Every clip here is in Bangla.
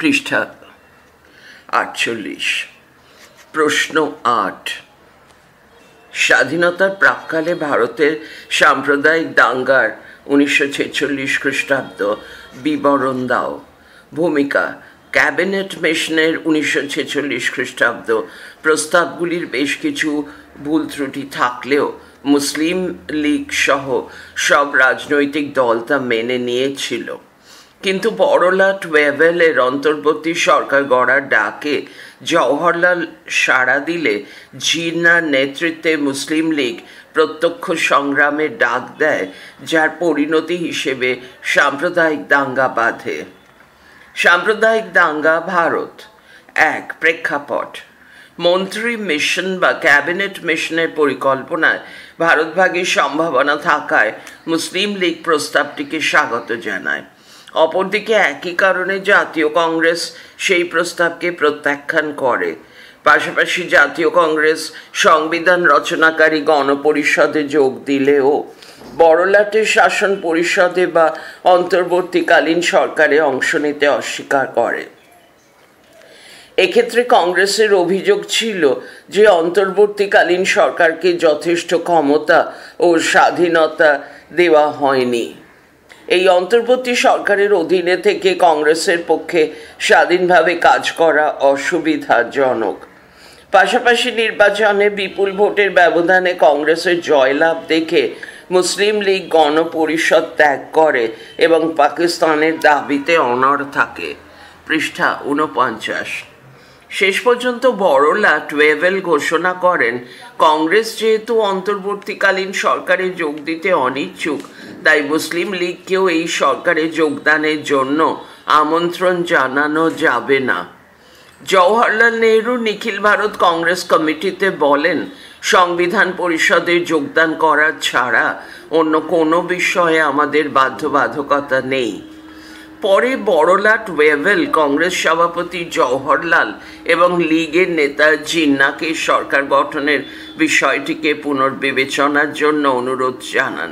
পৃষ্ঠা 48। প্রশ্ন 8। স্বাধীনতার প্রাক্কালে ভারতের সাম্প্রদায়িক দাঙ্গার 1946 খ্রিস্টাব্দ বিবরণ দাও। ভূমিকা। ক্যাবিনেট মিশনের 1946 খ্রিস্টাব্দ প্রস্তাবগুলির বেশ কিছু ভুল ত্রুটি থাকলেও মুসলিম লীগ সহ সব রাজনৈতিক দল তা মেনে নিয়েছিল। কিন্তু বড়লাট ওয়েভেলের অন্তর্বর্তী সরকার গড়ার ডাকে জওহরলাল সাড়া দিলে জিন্নার নেতৃত্বে মুসলিম লীগ প্রত্যক্ষ সংগ্রামের ডাক দেয়, যার পরিণতি হিসেবে সাম্প্রদায়িক দাঙ্গা বাধে। সাম্প্রদায়িক দাঙ্গা ভারত। 1. প্রেক্ষাপট। মন্ত্রী মিশন বা ক্যাবিনেট মিশনের পরিকল্পনায় ভারতভাগের সম্ভাবনা থাকায় মুসলিম লীগ প্রস্তাবটিকে স্বাগত জানায়। অপরদিকে একই কারণে জাতীয় কংগ্রেস সেই প্রস্তাবকে প্রত্যাখ্যান করে। পাশাপাশি জাতীয় কংগ্রেস সংবিধান রচনাকারী গণপরিষদে যোগ দিলেও বড়লাটের শাসন পরিষদে বা অন্তর্বর্তীকালীন সরকারে অংশ নিতে অস্বীকার করে। এক্ষেত্রে কংগ্রেসের অভিযোগ ছিল যে অন্তর্বর্তীকালীন সরকারকে যথেষ্ট ক্ষমতা ও স্বাধীনতা দেওয়া হয়নি। এই অন্তর্বর্তী সরকারের অধীনে থেকে কংগ্রেসের পক্ষে স্বাধীনভাবে কাজ করা অসুবিধাজনক। পাশাপাশি নির্বাচনে বিপুল ভোটের ব্যবধানে কংগ্রেসের জয়লাভ দেখে মুসলিম লীগ গণপরিষদ ত্যাগ করে এবং পাকিস্তানের দাবিতে অনড় থাকে। পৃষ্ঠা 49। শেষ পর্যন্ত বড়লাট ওয়েভেল ঘোষণা করেন, কংগ্রেস যেহেতু অন্তর্বর্তীকালীন সরকারে যোগ দিতে অনিচ্ছুক, তাই মুসলিম লীগকেও এই সরকারে যোগদানের জন্য আমন্ত্রণ জানানো যাবে না। জওহরলাল নেহরু নিখিল ভারত কংগ্রেস কমিটিতে বলেন, সংবিধান পরিষদে যোগদান করা ছাড়া অন্য কোনো বিষয়ে আমাদের বাধ্যবাধকতা নেই। পরে বড়লাট ওয়েভেল কংগ্রেস সভাপতি জওহরলাল এবং লীগের নেতা জিন্নাকে সরকার গঠনের বিষয়টিকে পুনর্বিবেচনার জন্য অনুরোধ জানান।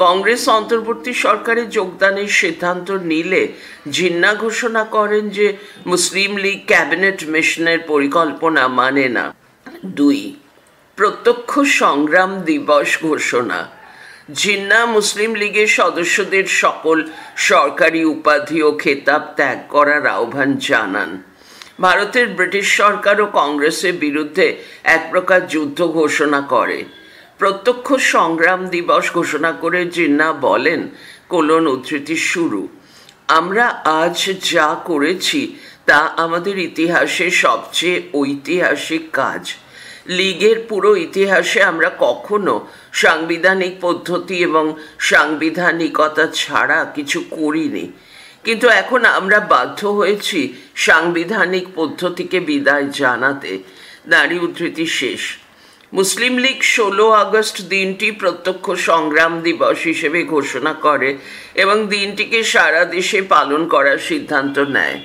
কংগ্রেস অন্তর্বর্তী সরকারে যোগদানের সিদ্ধান্ত নিলে জিন্না ঘোষণা করেন যে মুসলিম লীগ ক্যাবিনেট মিশনের পরিকল্পনা মানে না। 2. প্রত্যক্ষ সংগ্রাম দিবস ঘোষণা। জিন্না মুসলিম লীগের সদস্যদের সকল সরকারি উপাধি ও খেতাব ত্যাগ করার আহ্বান জানান। ভারতের ব্রিটিশ সরকার ও কংগ্রেসের বিরুদ্ধে এক প্রকার যুদ্ধ ঘোষণা করে। প্রত্যক্ষ সংগ্রাম দিবস ঘোষণা করে জিন্না বলেন, উদ্ধৃতি শুরু, আমরা আজ যা করেছি তা আমাদের ইতিহাসের সবচেয়ে ঐতিহাসিক কাজ। লীগের পুরো ইতিহাসে আমরা কখনো সাংবিধানিক পদ্ধতি এবং সাংবিধানিকতা ছাড়া কিছু করিনি, কিন্তু এখন আমরা বাধ্য হয়েছি সাংবিধানিক পদ্ধতিকে বিদায় জানাতে। উদ্ধৃতি শেষ। মুসলিম লীগ 16 আগস্ট দিনটি প্রত্যক্ষ সংগ্রাম দিবস হিসেবে ঘোষণা করে এবং দিনটিকে সারা দেশে পালন করার সিদ্ধান্ত নেয়।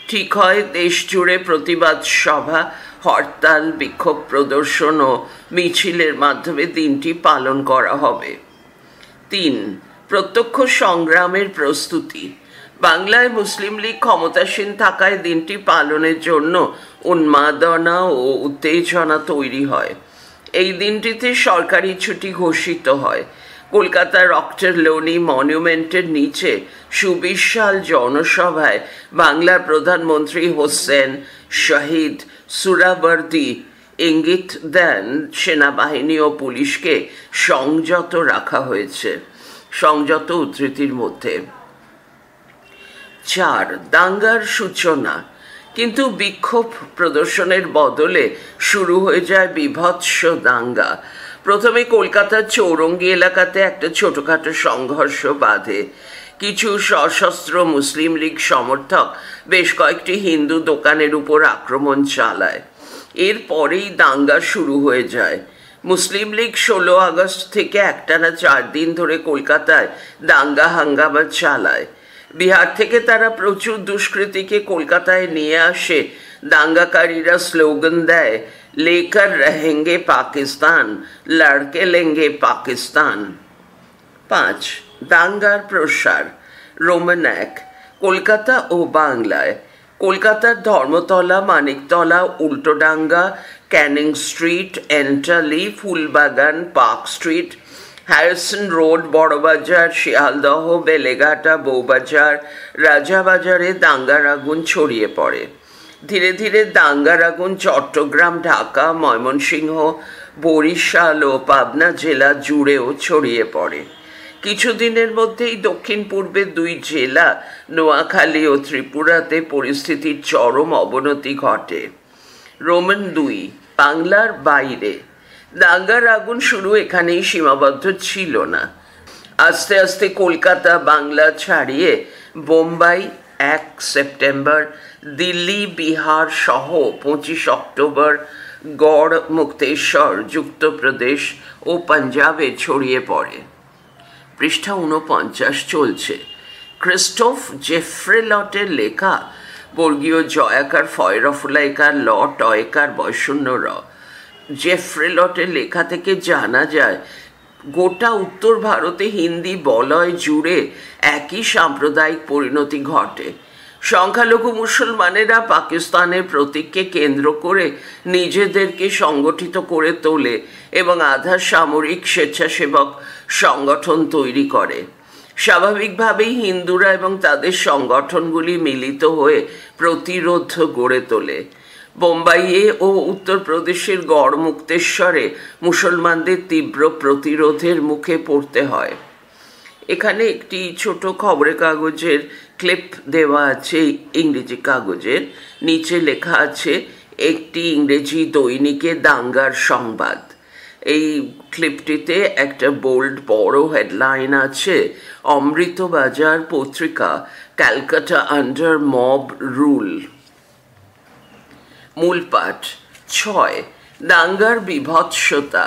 ঠিক হয়, দেশ জুড়ে প্রতিবাদ সভা, হরতাল, বিক্ষোভ প্রদর্শন ও মিছিলের মাধ্যমে দিনটি পালন করা হবে। 3. প্রত্যক্ষ সংগ্রামের প্রস্তুতি। বাংলায় মুসলিম লীগ ক্ষমতাসীন থাকায় দিনটি পালনের জন্য উন্মাদনা ও উত্তেজনা তৈরি হয়। এই দিনটিতে সরকারি ছুটি ঘোষিত হয়। কলকাতার অক্টারলোনি মনুমেন্টের নিচে সুবিশাল জনসভায় বাংলার প্রধানমন্ত্রী হোসেন শহীদ সুহরাওয়ার্দী ইঙ্গিত দেন সেনাবাহিনী ও পুলিশকে সংযত রাখা হয়েছে। সংযত উদ্ধৃতির মধ্যে। 4. দাঙ্গার সূচনা। কিন্তু বিক্ষোভ প্রদর্শনের বদলে শুরু হয়ে যায় বীভৎস দাঙ্গা। প্রথমে কলকাতার চৌরঙ্গি এলাকাতে একটা ছোটখাটো সংঘর্ষ বাধে। কিছু সশস্ত্র মুসলিম লীগ সমর্থক বেশ কয়েকটি হিন্দু দোকানের উপর আক্রমণ চালায়। এরপরেই দাঙ্গা শুরু হয়ে যায়। মুসলিম লীগ 16 আগস্ট থেকে একটানা 4 দিন ধরে কলকাতায় দাঙ্গা হাঙ্গামা চালায়। বিহার থেকে তারা প্রচুর দুষ্কৃতীকে কলকাতায় নিয়ে আসে। দাঙ্গাকারীরা স্লোগান দেয়, লেকার রহেঙ্গে পাকিস্তান, লড়কে লেঙ্গে পাকিস্তান। 5. দাঙ্গার প্রসার। রোমান 1। কলকাতা ও বাংলায়। কলকাতার Dharmatala, Maniktala, Ultadanga, Canning Street, Entally, Phoolbagan, Park Street, Harrison Road, Burrabazar, Sealdah, Beleghata, Bowbazar, রাজাবাজারে দাঙ্গার আগুন ছড়িয়ে পড়ে। ধীরে ধীরে দাঙ্গার আগুন চট্টগ্রাম, ঢাকা, ময়মনসিংহ, বরিশাল ও পাবনা জেলা জুড়েও ছড়িয়ে পড়ে। কিছুদিনের মধ্যেই দক্ষিণ পূর্বের দুই জেলা নোয়াখালী ও ত্রিপুরাতে পরিস্থিতির চরম অবনতি ঘটে। রোমান 2, বাংলার বাইরে। দাঙ্গার আগুন শুরু এখানেই সীমাবদ্ধ ছিল না। আস্তে আস্তে কলকাতা, বাংলা ছাড়িয়ে বোম্বাই 1 সেপ্টেম্বর, দিল্লি, বিহার সহ 25 অক্টোবর, গড়, মুক্তেশ্বর, যুক্তপ্রদেশ ও পাঞ্জাবে ছড়িয়ে পড়ে। পৃষ্ঠা 49 চলছে। ক্রিস্টোফ জেফ্রেলটের লেখা, বর্গীয় জয়াকার ফয়রফুলাইকার ল টয়কার বয়শূন্য র। জেফ্রেলটের লেখা থেকে জানা যায় গোটা উত্তর ভারতে হিন্দি বলয় জুড়ে একই সাম্প্রদায়িক পরিণতি ঘটে। সংখ্যালঘু মুসলমানেরা পাকিস্তানের প্রতীককে কেন্দ্র করে নিজেদেরকে সংগঠিত করে তোলে এবং আধা সামরিক স্বেচ্ছাসেবক সংগঠন তৈরি করে। স্বাভাবিকভাবেই হিন্দুরা এবং তাদের সংগঠনগুলি মিলিত হয়ে প্রতিরোধ গড়ে তোলে। বোম্বাইয়ে ও উত্তরপ্রদেশের গড় মুক্তেশ্বরে মুসলমানদের তীব্র প্রতিরোধের মুখে পড়তে হয়। এখানে একটি ছোট খবরের কাগজের ক্লিপ দেওয়া আছে, ইংরেজি কাগজের। নিচে লেখা আছে একটি ইংরেজি দৈনিকে দাঙ্গার সংবাদ। এই ক্লিপটিতে একটা বোল্ড বড় হেডলাইন আছে, অমৃতবাজার পত্রিকা, ক্যালকাটা আন্ডার মব রুল। মূল পাঠ 6, দাঙ্গার বিভৎসতা।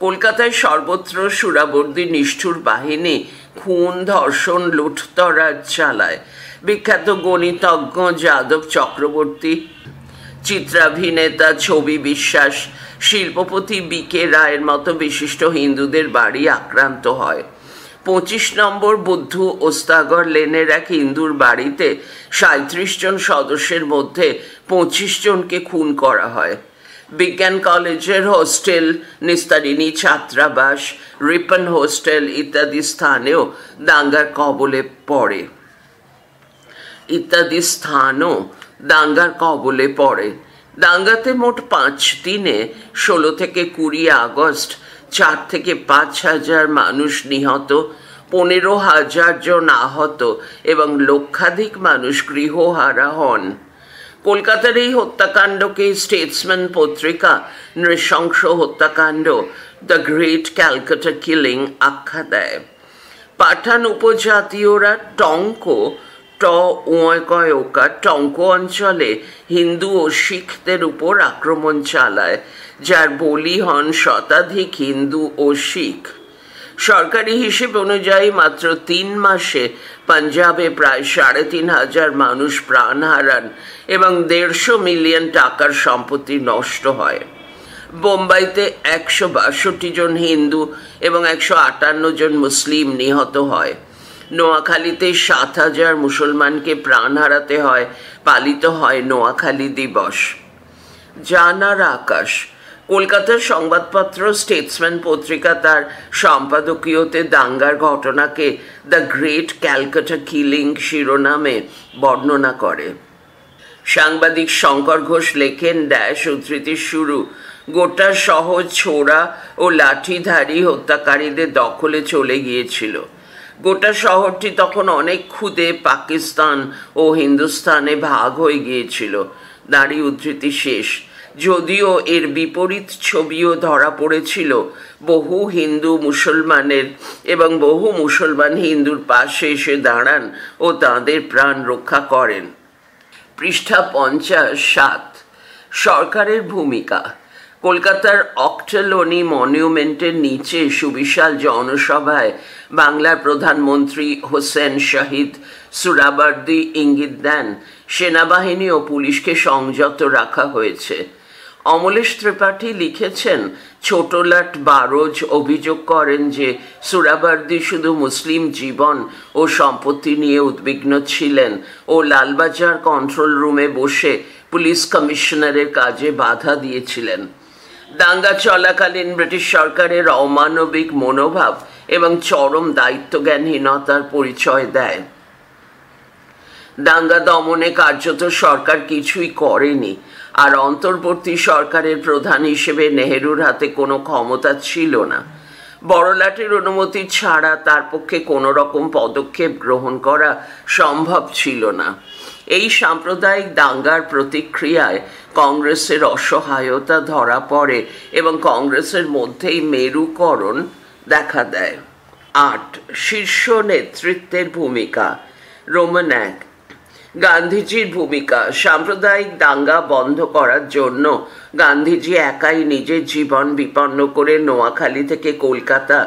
কলকাতায় সর্বত্র সুরাবর্দী নিষ্ঠুর বাহিনী খুন, ধর্ষণ, লুঠতরাজ চালায়। বিখ্যাত গণিতজ্ঞ যাদব চক্রবর্তী, চিত্রাভিনেতা ছবি বিশ্বাস, শিল্পপতি বি.কে. রায়ের মতো বিশিষ্ট হিন্দুদের বাড়ি আক্রান্ত হয়। 25 নম্বর বুদ্ধু ওস্তাগর লেনের এক হিন্দুর বাড়িতে 37 জন সদস্যের মধ্যে 25 জনকে খুন করা হয়। বিজ্ঞান কলেজের হোস্টেল, নিস্তারিণী ছাত্রাবাস, রিপন হোস্টেল ইত্যাদি স্থানেও দাঙ্গার কবলে পড়ে। দাঙ্গাতে মোট 5 দিনে 16 থেকে 20 আগস্ট 4 থেকে 5 হাজার মানুষ নিহত, 15,000 জন আহত এবং লক্ষাধিক মানুষ গৃহহারা হন। কলকাতার এই হত্যাকাণ্ডকে স্টেটসম্যান পত্রিকা নৃশংস হত্যাকাণ্ড, দ্য গ্রেট ক্যালকাটা কিলিং আখ্যা দেয়। পাঠান উপজাতীয়রা টঙ্ক অঞ্চলে হিন্দু ও শিখদের উপর আক্রমণ চালায়, যার বলি হন শতাধিক হিন্দু ও শিখ। সরকারি হিসেব অনুযায়ী মাত্র 3 মাসে পাঞ্জাবে প্রায় 3,500 মানুষ প্রাণ হারান এবং 150 মিলিয়ন টাকার সম্পত্তি নষ্ট হয়। বোম্বাইতে 162 জন হিন্দু এবং 158 জন মুসলিম নিহত হয়। নোয়াখালীতে 7,000 মুসলমানকে প্রাণ হারাতে হয়। পালিত হয় নোয়াখালী দিবস। জানার আকাশ। কলকাতার সংবাদপত্র স্টেটসম্যান পত্রিকা তার সম্পাদকীয়তে দাঙ্গার ঘটনাকে দ্য গ্রেট ক্যালকাটা কিলিং শিরোনামে বর্ণনা করে। সাংবাদিক শঙ্কর ঘোষ লেখেন, উদ্ধৃতি শুরু, গোটা শহর ছোড়া ও লাঠিধারী হত্যাকারীদের দখলে চলে গিয়েছিল। গোটা শহরটি তখন অনেক ক্ষুদে পাকিস্তান ও হিন্দুস্তানে ভাগ হয়ে গিয়েছিল। উদ্ধৃতি শেষ। যদিও এর বিপরীত ছবিও ধরা পড়েছিল বহু হিন্দু মুসলমানের, এবং বহু মুসলমান হিন্দুর পাশে এসে দাঁড়ান ও তাঁদের প্রাণ রক্ষা করেন। পৃষ্ঠা 57। সরকারের ভূমিকা। কলকাতার অক্টালোনি মনিউমেন্টের নিচে সুবিশাল জনসভায় বাংলার প্রধানমন্ত্রী হোসেন শহীদ সুরাবর্দী ইঙ্গিত দেন, সেনাবাহিনী ও পুলিশকে সংযত রাখা হয়েছে। অমলেশ ত্রিপাঠী লিখেছেন, ছোটলাট বারোজ অভিযোগ করেন যে সুরাবর্দী শুধু মুসলিম জীবন ও সম্পত্তি নিয়ে উদ্বিগ্ন ছিলেন ও লালবাজার কন্ট্রোল রুমে বসে পুলিশ কমিশনারের কাজে বাধা দিয়েছিলেন। দাঙ্গা চলাকালীন ব্রিটিশ সরকারের অমানবিক মনোভাব এবং চরম দায়িত্বজ্ঞানহীনতার পরিচয় দেয়। দাঙ্গা দমনে কার্যত সরকার কিছুই করেনি, আর অন্তর্বর্তী সরকারের প্রধান হিসেবে নেহেরুর হাতে কোনো ক্ষমতা ছিল না। বড়লাটের অনুমতি ছাড়া তার পক্ষে কোনো রকম পদক্ষেপ গ্রহণ করা সম্ভব ছিল না। এই সাম্প্রদায়িক দাঙ্গার প্রতিক্রিয়ায় কংগ্রেসের অসহায়তা ধরা পড়ে এবং কংগ্রেসের মধ্যেই মেরুকরণ দেখা দেয়। 8. শীর্ষ নেতৃত্বের ভূমিকা। রোমান 1। গান্ধীজির ভূমিকা। সাম্প্রদায়িক দাঙ্গা বন্ধ করার জন্য গান্ধীজি একাই নিজের জীবন বিপন্ন করে নোয়াখালী থেকে কলকাতা,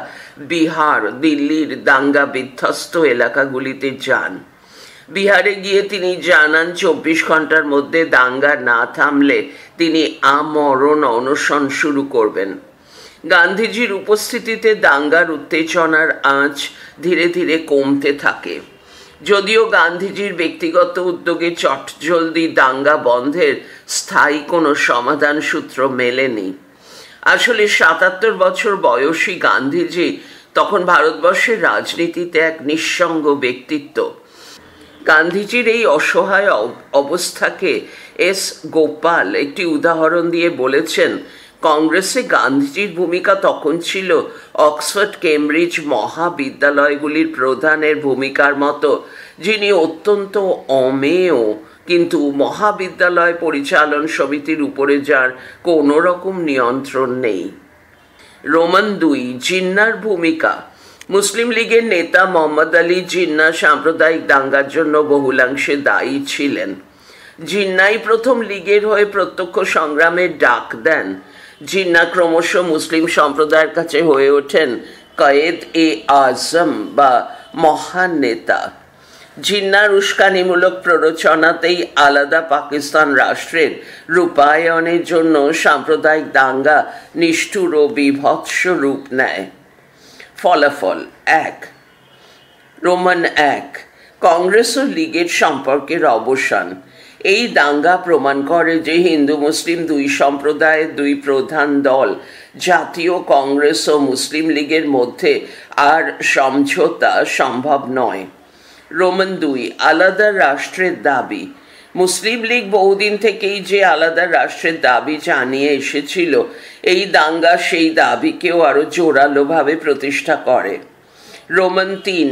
বিহার, দিল্লির দাঙ্গা বিধ্বস্ত এলাকাগুলিতে যান। বিহারে গিয়ে তিনি জানান 24 ঘন্টার মধ্যে দাঙ্গা না থামলে তিনি আমরণ অনশন শুরু করবেন। গান্ধীজির উপস্থিতিতে দাঙ্গার উত্তেজনার আঁচ ধীরে ধীরে কমতে থাকে। যদিও গান্ধীজির ব্যক্তিগত উদ্যোগে চটজলদি দাঙ্গা বন্ধের স্থায়ী কোনো সমাধান সূত্র মেলেনি। আসলে 77 বছর বয়সী গান্ধীজি তখন ভারতবর্ষের রাজনীতিতে এক নিঃসঙ্গ ব্যক্তিত্ব। গান্ধীজির এই অসহায় অবস্থাকে এস গোপাল একটি উদাহরণ দিয়ে বলেছেন, কংগ্রেসে গান্ধীজির ভূমিকা তখন ছিল অক্সফোর্ড কেমব্রিজ মহাবিদ্যালয়গুলির প্রধানের ভূমিকার মতো, যিনি অত্যন্ত অমেয় কিন্তু মহাবিদ্যালয় পরিচালন সমিতির উপরে যার কোনো রকম নিয়ন্ত্রণ নেই। রোমান 2। জিন্নার ভূমিকা। মুসলিম লীগের নেতা মোহাম্মদ আলী জিন্না সাম্প্রদায়িক দাঙ্গার জন্য বহুলাংশে দায়ী ছিলেন। জিন্নাই প্রথম লীগের হয়ে প্রত্যক্ষ সংগ্রামের ডাক দেন। জিন্না ক্রমশ মুসলিম সম্প্রদায়ের কাছে হয়ে ওঠেন কয়েদ এ আজম বা মহান নেতা। জিন্নার উস্কানিমূলক প্ররোচনাতেই আলাদা পাকিস্তান রাষ্ট্রের রূপায়নের জন্য সাম্প্রদায়িক দাঙ্গা নিষ্ঠুর ও বীভৎস রূপ নেয়। ফলাফল 1। রোমান 1। কংগ্রেস ও লীগের সম্পর্কের অবসান। এই দাঙ্গা প্রমাণ করে যে হিন্দু মুসলিম দুই সম্প্রদায়ের দুই প্রধান দল জাতীয় কংগ্রেস ও মুসলিম লীগের মধ্যে আর সমঝোতা সম্ভব নয়। রোমান 2। আলাদা রাষ্ট্রের দাবি। মুসলিম লীগ বহুদিন থেকেই যে আলাদা রাষ্ট্রের দাবি জানিয়ে এসেছিল, এই দাঙ্গা সেই দাবিকেও আরো জোরালোভাবে প্রতিষ্ঠা করে। রোমান 3।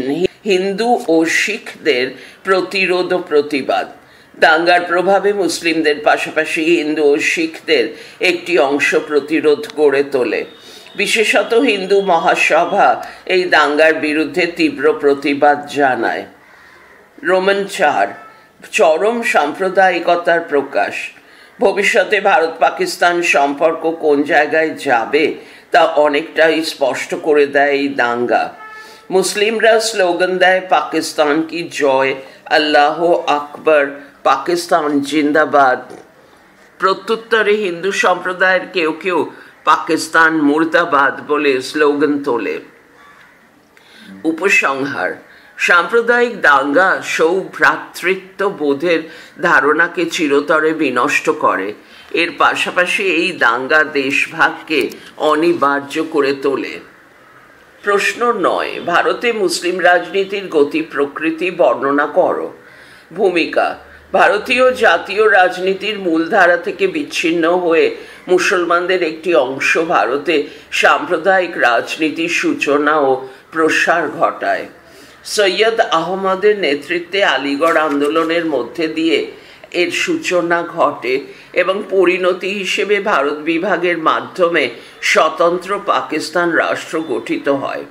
হিন্দু ও শিখদের প্রতিরোধ ও প্রতিবাদ। দাঙ্গার প্রভাবে মুসলিমদের পাশাপাশি হিন্দু ও শিখদের একটি অংশ প্রতিরোধ গড়ে তোলে। বিশেষত হিন্দু মহাসভা এই দাঙ্গার বিরুদ্ধে তীব্র প্রতিবাদ জানায়। রোমান 4। চরম সাম্প্রদায়িকতার প্রকাশ। ভবিষ্যতে ভারত পাকিস্তান সম্পর্ক কোন জায়গায় যাবে তা অনেকটাই স্পষ্ট করে দেয় এই দাঙ্গা। মুসলিমরা স্লোগান দেয়, পাকিস্তান কি জয়, আল্লাহ আকবর, পাকিস্তান জিন্দাবাদ। প্রত্যুত্তরে হিন্দু সম্প্রদায়ের কেউ কেউ পাকিস্তান মুর্দাবাদ বলে স্লোগান তোলে। উপসংহার। সাম্প্রদায়িক দাঙ্গা সৌভ্রাতৃত্ব বোধের ধারণাকে চিরতরে বিনষ্ট করে। এর পাশাপাশি এই দাঙ্গা দেশভাগকে অনিবার্য করে তোলে। প্রশ্ন 9। ভারতে মুসলিম রাজনীতির গতি প্রকৃতি বর্ণনা করো। ভূমিকা। ভারতীয় জাতীয় রাজনীতির মূলধারা থেকে বিচ্ছিন্ন হয়ে মুসলমানদের একটি অংশ ভারতে সাম্প্রদায়িক রাজনীতির সূচনা ও প্রসার ঘটায়। সৈয়দ আহমদের নেতৃত্বে আলিগড় আন্দোলনের মধ্যে দিয়ে এর সূচনা ঘটে এবং পরিণতি হিসেবে ভারত বিভাগের মাধ্যমে স্বতন্ত্র পাকিস্তান রাষ্ট্র গঠিত হয়।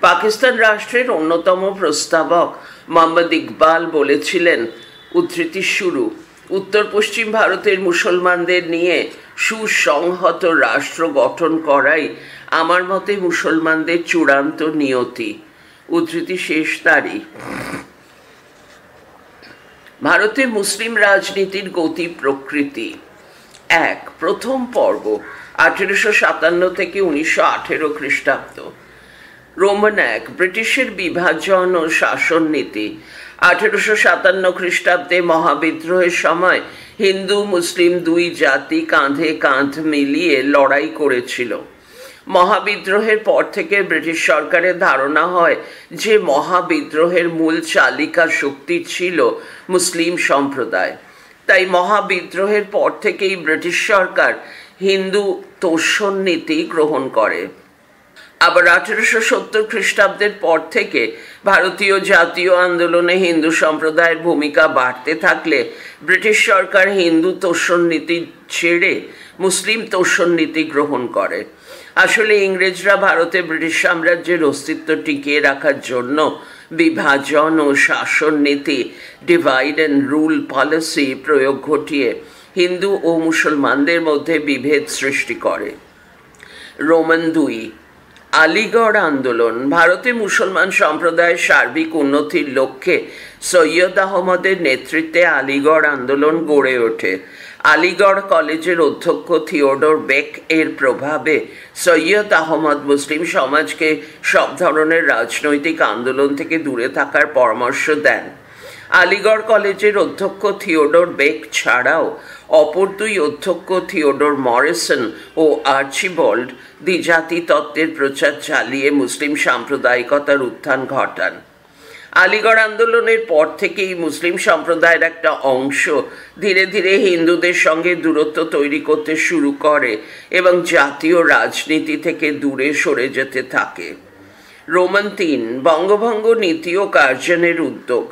পাকিস্তান রাষ্ট্রের অন্যতম প্রস্তাবক মোহাম্মদ ইকবাল বলেছিলেন, উদ্ধৃতি শুরু, উত্তর পশ্চিম ভারতের মুসলমানদের নিয়ে সুসংহত রাষ্ট্র গঠন করাই আমার মতে মুসলমানদের চূড়ান্ত নিয়তি। উদ্ধৃতি শেষ। তারিখ। ভারতে মুসলিম রাজনীতির গতি প্রকৃতি। এক, প্রথম পর্ব 1857 থেকে 1918 খ্রিস্টাব্দ। রোমান এক, ব্রিটিশের বিভাজন ও শাসন নীতি। 1857 খ্রিস্টাব্দে মহাবিদ্রোহের সময় হিন্দু মুসলিম দুই জাতি কাঁধে কাঁধ মিলিয়ে লড়াই করেছিল। মহাবিদ্রোহের পর থেকে ব্রিটিশ সরকারের ধারণা হয় যে মহাবিদ্রোহের মূল চালিকা শক্তি ছিল মুসলিম সম্প্রদায়। তাই মহাবিদ্রোহের পর থেকেই ব্রিটিশ সরকার হিন্দু তোষণ নীতি গ্রহণ করে। আবার 1870 খ্রিস্টাব্দের পর থেকে ভারতীয় জাতীয় আন্দোলনে হিন্দু সম্প্রদায়ের ভূমিকা বাড়তে থাকলে ব্রিটিশ সরকার হিন্দু তোষণ নীতি ছেড়ে মুসলিম তোষণ নীতি গ্রহণ করে। আসলে ইংরেজরা ভারতে ব্রিটিশ সাম্রাজ্যের অস্তিত্ব টিকিয়ে রাখার জন্য বিভাজন ও শাসন নীতি, ডিভাইড অ্যান্ড রুল পলিসি প্রয়োগ ঘটিয়ে হিন্দু ও মুসলমানদের মধ্যে বিভেদ সৃষ্টি করে। রোমান দুই, আলিগড় আন্দোলন। ভারতে মুসলমান সম্প্রদায়ের সার্বিক উন্নতির লক্ষ্যে সৈয়দ আহমদের নেতৃত্বে আলিগড় আন্দোলন গড়ে ওঠে। আলিগড় কলেজের অধ্যক্ষ থিওডোর বেক এর প্রভাবে সৈয়দ আহমদ মুসলিম সমাজকে সব ধরনের রাজনৈতিক আন্দোলন থেকে দূরে থাকার পরামর্শ দেন। আলিগড় কলেজের অধ্যক্ষ থিওডোর বেক ছাড়াও অপর দুই অধ্যক্ষ থিওডোর মরিসন ও আর্চিবল্ড দ্বিজাতি তত্ত্বের প্রচার চালিয়ে মুসলিম সাম্প্রদায়িকতার উত্থান ঘটান। আলিগড় আন্দোলনের পর থেকেই মুসলিম সম্প্রদায়ের একটা অংশ ধীরে ধীরে হিন্দুদের সঙ্গে দূরত্ব তৈরি করতে শুরু করে এবং জাতীয় রাজনীতি থেকে দূরে সরে যেতে থাকে। রোমান তিন, বঙ্গভঙ্গ নীতি ও কার্জনের উদ্যোগ।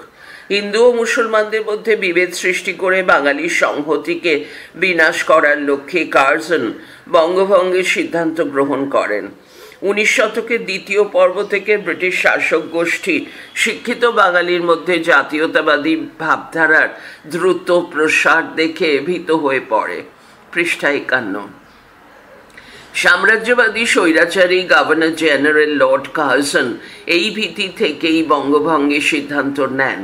হিন্দু ও মুসলমানদের মধ্যে বিভেদ সৃষ্টি করে বাঙালি সংহতিকে বিনাশ করার লক্ষ্যে কার্জন বঙ্গভঙ্গের সিদ্ধান্ত গ্রহণ করেন। 19 শতকের দ্বিতীয় পর্ব থেকে ব্রিটিশ শাসক গোষ্ঠী শিক্ষিত বাঙালির মধ্যে জাতীয়তাবাদী ভাবধারার দ্রুত প্রসার দেখে ভীত হয়ে পড়ে। পৃষ্ঠা 51। সাম্রাজ্যবাদী স্বৈরাচারী গভর্নর জেনারেল লর্ড কার্জন এই ভীতি থেকেই বঙ্গভঙ্গের সিদ্ধান্ত নেন।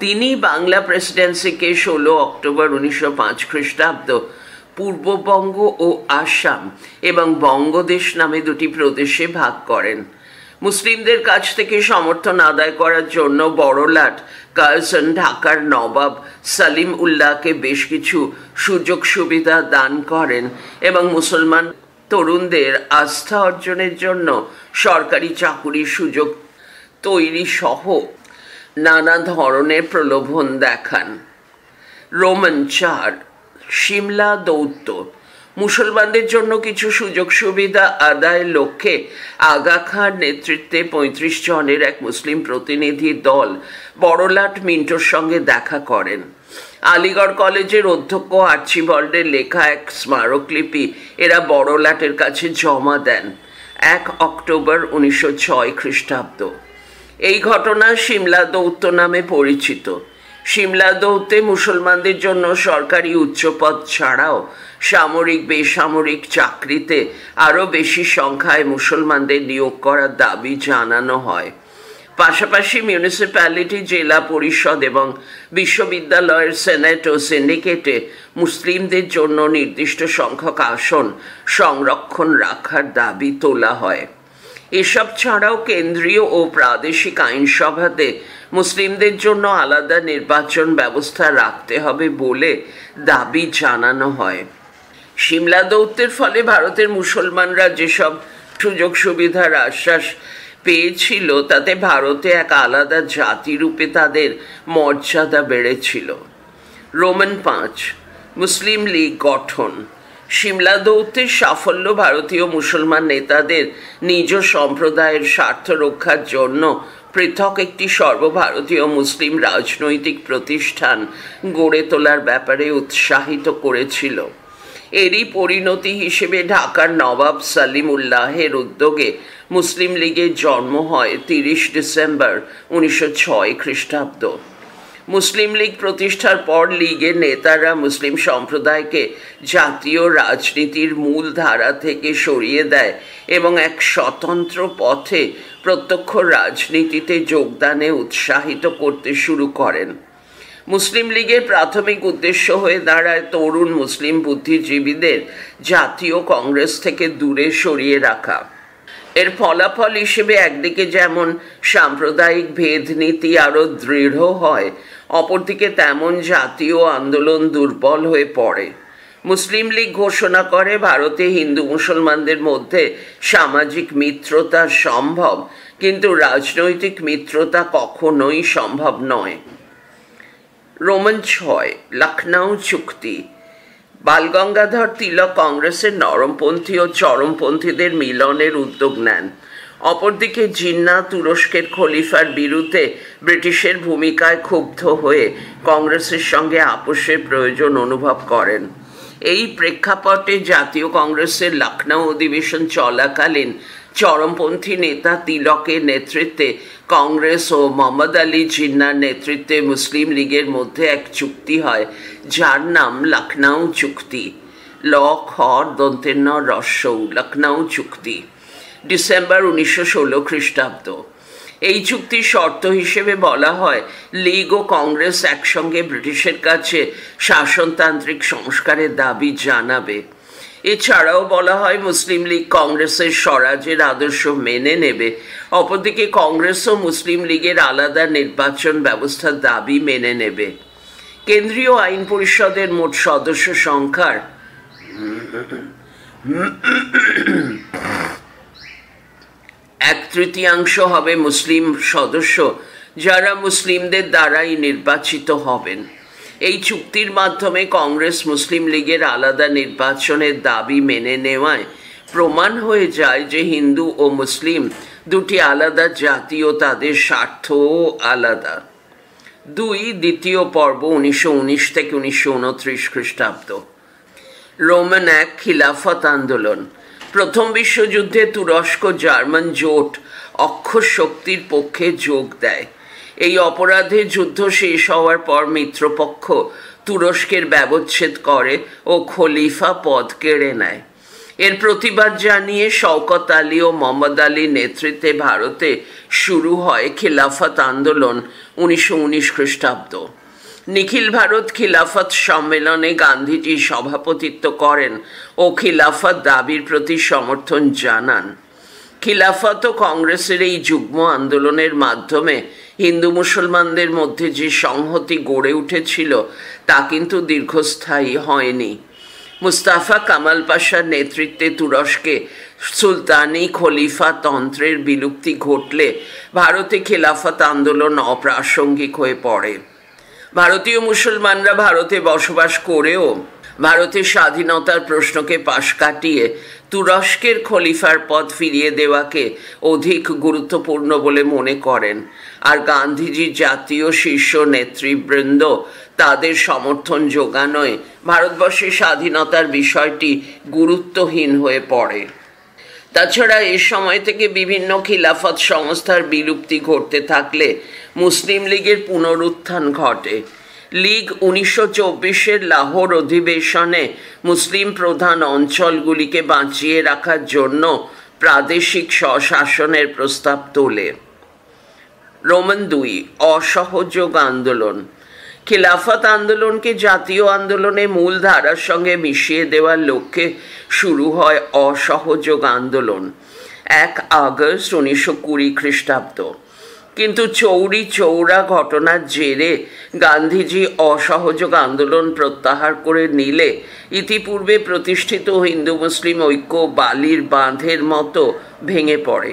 তিনি বাংলা প্রেসিডেন্সিকে 16 অক্টোবর 1905 খ্রিস্টাব্দ পূর্ববঙ্গ ও আসাম এবং বঙ্গদেশ নামে দুটি প্রদেশে ভাগ করেন। মুসলিমদের কাছ থেকে সমর্থন আদায় করার জন্য বড়লাট কার্জন ঢাকার নবাব সালিম উল্লাহকে বেশ কিছু সুযোগ সুবিধা দান করেন এবং মুসলমান তরুণদের আস্থা অর্জনের জন্য সরকারি চাকুরির সুযোগ তৈরি সহ নানা ধরনের প্রলোভন দেখান। রোমান চার, সিমলা দৌত্য। মুসলমানদের জন্য কিছু সুযোগ সুবিধা আদায়ের লক্ষ্যে আগা খাঁর নেতৃত্বে 35 জনের এক মুসলিম প্রতিনিধি দল বড়লাট মিন্টোর সঙ্গে দেখা করেন। আলিগড় কলেজের অধ্যক্ষ আর্চিবল্ডের লেখা এক স্মারকলিপি এরা বড়লাটের কাছে জমা দেন 1 অক্টোবর 1906 খ্রিস্টাব্দ। এই ঘটনা সিমলা দৌত্য নামে পরিচিত। সিমলা দৌত্যে মুসলমানদের জন্য সরকারি উচ্চপদ ছাড়াও সামরিক বেসামরিক চাকরিতে আরও বেশি সংখ্যায় মুসলমানদের নিয়োগ করার দাবি জানানো হয়। পাশাপাশি মিউনিসিপ্যালিটি, জেলা পরিষদ এবং বিশ্ববিদ্যালয়ের সেনেট ও সিন্ডিকেটে মুসলিমদের জন্য নির্দিষ্ট সংখ্যক আসন সংরক্ষণ রাখার দাবি তোলা হয়। এসব ছাড়াও কেন্দ্রীয় ও প্রাদেশিক আইনসভাতে মুসলিমদের জন্য আলাদা নির্বাচন ব্যবস্থা রাখতে হবে বলে দাবি জানানো হয়। সিমলা দৌত্যের ফলে ভারতের মুসলমানরা যেসব সুযোগ সুবিধার আশ্বাস পেয়েছিল তাতে ভারতে এক আলাদা জাতিরূপে তাদের মর্যাদা বেড়েছিল। রোমান পাঁচ, মুসলিম লীগ গঠন। সিমলা দৌত্যের সাফল্য ভারতীয় মুসলমান নেতাদের নিজ সম্প্রদায়ের স্বার্থ রক্ষার জন্য পৃথক একটি সর্বভারতীয় মুসলিম রাজনৈতিক প্রতিষ্ঠান গড়ে তোলার ব্যাপারে উৎসাহিত করেছিল। এরই পরিণতি হিসেবে ঢাকার নবাব সালিম উল্লাহের উদ্যোগে মুসলিম লীগের জন্ম হয় 30 ডিসেম্বর 1906 খ্রিস্টাব্দ। মুসলিম লীগ প্রতিষ্ঠার পর লীগের নেতারা মুসলিম সম্প্রদায়কে জাতীয় রাজনীতির মূল ধারা থেকে সরিয়ে দেয় এবং এক স্বতন্ত্র পথে প্রত্যক্ষ রাজনীতিতে যোগদানে উৎসাহিত করতে শুরু করেন। মুসলিম লীগের প্রাথমিক উদ্দেশ্য হয়ে দাঁড়ায় তরুণ মুসলিম বুদ্ধিজীবীদের জাতীয় কংগ্রেস থেকে দূরে সরিয়ে রাখা। এর ফলাফল হিসেবে একদিকে যেমন সাম্প্রদায়িক ভেদনীতি আরও দৃঢ় হয়, অপরদিকে তেমন জাতীয় আন্দোলন দুর্বল হয়ে পড়ে। মুসলিম লীগ ঘোষণা করে ভারতে হিন্দু মুসলমানদের মধ্যে সামাজিক মিত্রতা সম্ভব, কিন্তু রাজনৈতিক মিত্রতা কখনোই সম্ভব নয়। রোমান 6 লখনৌ চুক্তি। বালগঙ্গাধর তিলক কংগ্রেসের নরমপন্থী ও চরমপন্থীদের মিলনের উদ্যোগ নেন। অপরদিকে জিন্না তুরস্কের খলিফার বিরুদ্ধে ব্রিটিশের ভূমিকায় ক্ষুব্ধ হয়ে কংগ্রেসের সঙ্গে আপোষের প্রয়োজন অনুভব করেন। এই প্রেক্ষাপটে জাতীয় কংগ্রেসের লখনৌ অধিবেশন চলাকালীন চরমপন্থী নেতা তিলকের নেতৃত্বে কংগ্রেস ও মোহাম্মদ আলী জিন্নার নেতৃত্বে মুসলিম লীগের মধ্যে এক চুক্তি হয়, যার নাম লখনৌ চুক্তি। লখনৌ চুক্তি, ডিসেম্বর 1916 খ্রিস্টাব্দ। এই চুক্তির শর্ত হিসেবে বলা হয়, লীগ ও কংগ্রেস একসঙ্গে ব্রিটিশের কাছে শাসনতান্ত্রিক সংস্কারের দাবি জানাবে। এছাড়াও বলা হয় মুসলিম লীগ কংগ্রেসের স্বরাজের আদর্শ মেনে নেবে, অপরদিকে কংগ্রেসও মুসলিম লীগের আলাদা নির্বাচন ব্যবস্থার দাবি মেনে নেবে। কেন্দ্রীয় আইন পরিষদের মোট সদস্য সংখ্যার 1/3 হবে মুসলিম সদস্য, যারা মুসলিমদের দ্বারাই নির্বাচিত হবেন। এই চুক্তির মাধ্যমে কংগ্রেস মুসলিম লীগের আলাদা নির্বাচনের দাবি মেনে নেওয়ায় প্রমাণ হয়ে যায় যে হিন্দু ও মুসলিম দুটি আলাদা জাতি ও তাদের স্বার্থও আলাদা। দ্বিতীয় পর্ব 1919 থেকে 1929 খ্রিস্টাব্দ। রোমান 1 খিলাফত আন্দোলন। প্রথম বিশ্বযুদ্ধে তুরস্ক জার্মান জোট অক্ষর শক্তির পক্ষে যোগ দেয়। এই অপরাধে যুদ্ধ শেষ হওয়ার পর মিত্রপক্ষ তুরস্কের ব্যবচ্ছেদ করে ও খলিফা পদ কেড়ে নেয়। এর প্রতিবাদ জানিয়ে শওকত আলী ও মোহাম্মদ আলীর নেতৃত্বে ভারতে শুরু হয় খিলাফত আন্দোলন 1919 খ্রিস্টাব্দ। নিখিল ভারত খিলাফত সম্মেলনে গান্ধীজি সভাপতিত্ব করেন ও খিলাফত দাবির প্রতি সমর্থন জানান। খিলাফত ও কংগ্রেসের এই যুগ্ম আন্দোলনের মাধ্যমে হিন্দু মুসলমানদের মধ্যে যে সংহতি গড়ে উঠেছিল তা কিন্তু দীর্ঘস্থায়ী হয়নি। মুস্তাফা কামাল পাশার নেতৃত্বে তুরস্কে সুলতানি খলিফা তন্ত্রের বিলুপ্তি ঘটলে ভারতে খিলাফত আন্দোলন অপ্রাসঙ্গিক হয়ে পড়ে। ভারতীয় মুসলমানরা ভারতে বসবাস করেও ভারতের স্বাধীনতার প্রশ্নকে পাশ কাটিয়ে তুরস্কের খলিফার পদ ফিরিয়ে দেওয়াকে অধিক গুরুত্বপূর্ণ বলে মনে করেন, আর গান্ধীজির জাতীয় শীর্ষ নেতৃবৃন্দ তাদের সমর্থন যোগানোয় ভারতবর্ষের স্বাধীনতার বিষয়টি গুরুত্বহীন হয়ে পড়ে। তাছাড়া এ সময় থেকে বিভিন্ন খিলাফত সংস্থার বিলুপ্তি ঘটতে থাকলে মুসলিম লীগের পুনরুত্থান ঘটে। লীগ 1924 লাহোর অধিবেশনে মুসলিম প্রধান অঞ্চলগুলিকে বাঁচিয়ে রাখার জন্য প্রাদেশিক স্বশাসনের প্রস্তাব তোলে। রোমান 2 অসহযোগ আন্দোলন। খিলাফত আন্দোলনকে জাতীয় আন্দোলনের মূল ধারার সঙ্গে মিশিয়ে দেওয়ার লক্ষ্যে শুরু হয় অসহযোগ আন্দোলন 1 আগস্ট 1920 খ্রিস্টাব্দ। কিন্তু চৌরি চৌরা ঘটনার জেরে গান্ধীজি অসহযোগ আন্দোলন প্রত্যাহার করে নিলে ইতিপূর্বে প্রতিষ্ঠিত হিন্দু মুসলিম ঐক্য বালির বাঁধের মতো ভেঙে পড়ে।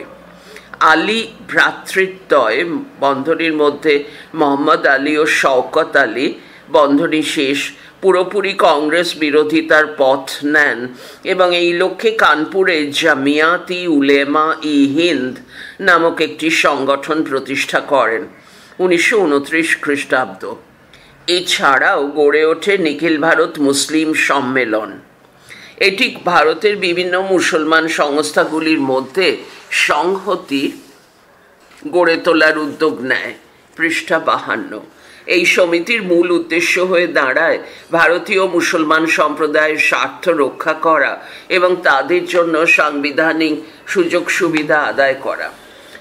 আলী ভ্রাতৃদ্বয় বন্ধনীর মধ্যে মোহাম্মদ আলী ও শওকত আলী বন্ধনী শেষ পুরোপুরি কংগ্রেস বিরোধিতার পথ নেন এবং এই লক্ষ্যে কানপুরে জামিয়াত-ই উলেমা-ই-হিন্দ নামক একটি সংগঠন প্রতিষ্ঠা করেন 1929 খ্রিস্টাব্দ। এছাড়াও গড়ে ওঠে নিখিল ভারত মুসলিম সম্মেলন। এটি ভারতের বিভিন্ন মুসলমান সংস্থাগুলির মধ্যে সংহতি গড়ে তোলার উদ্যোগ নেয়। পৃষ্ঠা 52। এই সমিতির মূল উদ্দেশ্য হয়ে দাঁড়ায় ভারতীয় মুসলমান সম্প্রদায়ের স্বার্থ রক্ষা করা এবং তাদের জন্য সাংবিধানিক সুযোগ সুবিধা আদায় করা।